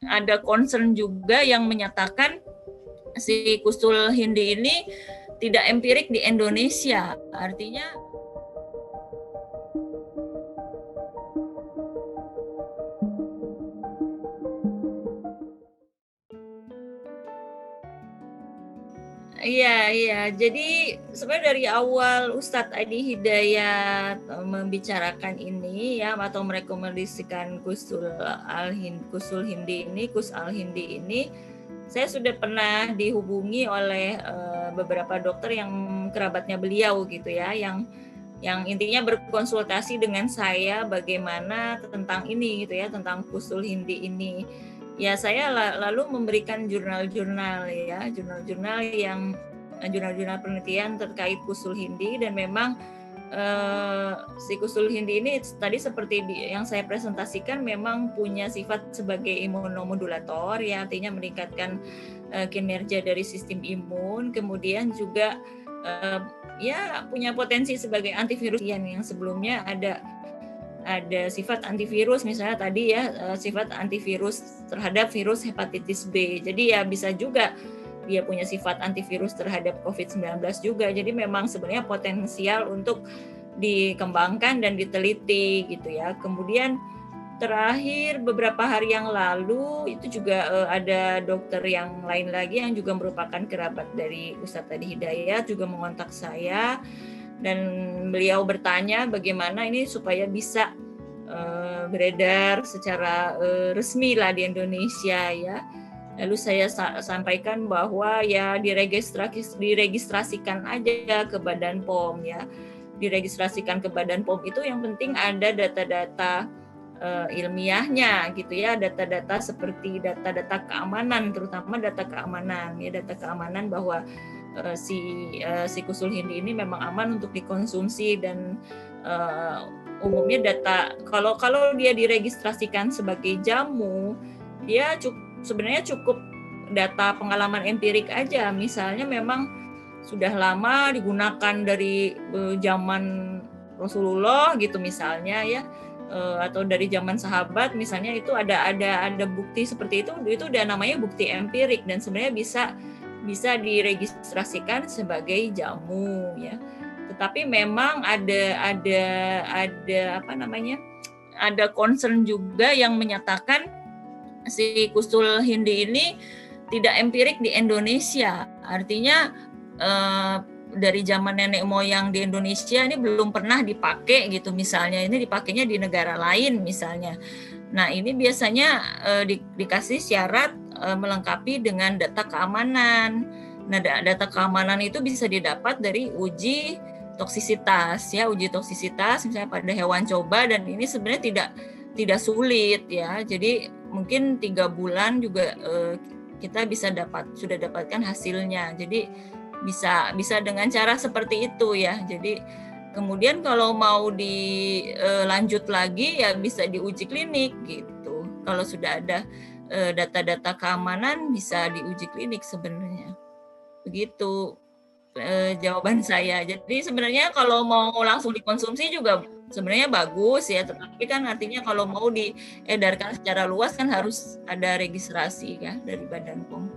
ada concern juga yang menyatakan si Kustul Hindi ini tidak empirik di Indonesia. Artinya iya, iya. Jadi sebenarnya dari awal Ustadz Adi Hidayat membicarakan ini ya atau merekomendasikan Kustul Hindi ini, Kus Al Hindi ini, saya sudah pernah dihubungi oleh beberapa dokter yang kerabatnya beliau gitu ya, yang intinya berkonsultasi dengan saya bagaimana tentang ini gitu ya, tentang Kustul Hindi ini. Ya saya lalu memberikan jurnal-jurnal ya, jurnal-jurnal penelitian terkait Kustul Hindi, dan memang si Kustul Hindi ini tadi seperti yang saya presentasikan memang punya sifat sebagai imunomodulator ya, artinya meningkatkan kinerja dari sistem imun, kemudian juga ya punya potensi sebagai antivirus yang sebelumnya ada sifat antivirus misalnya tadi ya, sifat antivirus terhadap virus hepatitis B. Jadi ya bisa juga dia punya sifat antivirus terhadap COVID-19 juga. Jadi memang sebenarnya potensial untuk dikembangkan dan diteliti gitu ya. Kemudian terakhir beberapa hari yang lalu itu juga ada dokter yang lain lagi yang juga merupakan kerabat dari Ustadz Adi Hidayat juga mengontak saya, dan beliau bertanya bagaimana ini supaya bisa beredar secara resmi lah di Indonesia ya. Lalu saya sampaikan bahwa ya diregistrasikan aja ke Badan POM ya. Diregistrasikan ke Badan POM itu yang penting ada data-data ilmiahnya gitu ya, data-data seperti data-data keamanan, terutama data keamanan ya, data keamanan bahwa si Kustul Hindi ini memang aman untuk dikonsumsi, dan umumnya data kalau dia diregistrasikan sebagai jamu, dia sebenarnya cukup data pengalaman empirik aja. Misalnya memang sudah lama digunakan dari zaman Rasulullah gitu misalnya ya, atau dari zaman sahabat misalnya, itu ada bukti seperti itu udah namanya bukti empirik, dan sebenarnya bisa diregistrasikan sebagai jamu ya. Tetapi memang ada apa namanya, ada concern juga yang menyatakan si Kustul Hindi ini tidak empirik di Indonesia. Artinya dari zaman nenek moyang di Indonesia ini belum pernah dipakai gitu misalnya, ini dipakainya di negara lain misalnya. Nah ini biasanya dikasih syarat melengkapi dengan data keamanan. Nah data keamanan itu bisa didapat dari uji toksisitas ya, uji toksisitas misalnya pada hewan coba, dan ini sebenarnya tidak sulit ya. Jadi mungkin 3 bulan juga kita sudah dapatkan hasilnya. Jadi bisa dengan cara seperti itu ya. Jadi kemudian kalau mau dilanjut lagi ya bisa diuji klinik gitu. Kalau sudah ada data-data keamanan bisa diuji klinik sebenarnya. Begitu jawaban saya. Jadi sebenarnya kalau mau langsung dikonsumsi juga sebenarnya bagus ya, tetapi kan artinya kalau mau diedarkan secara luas kan harus ada registrasi ya dari Badan POM.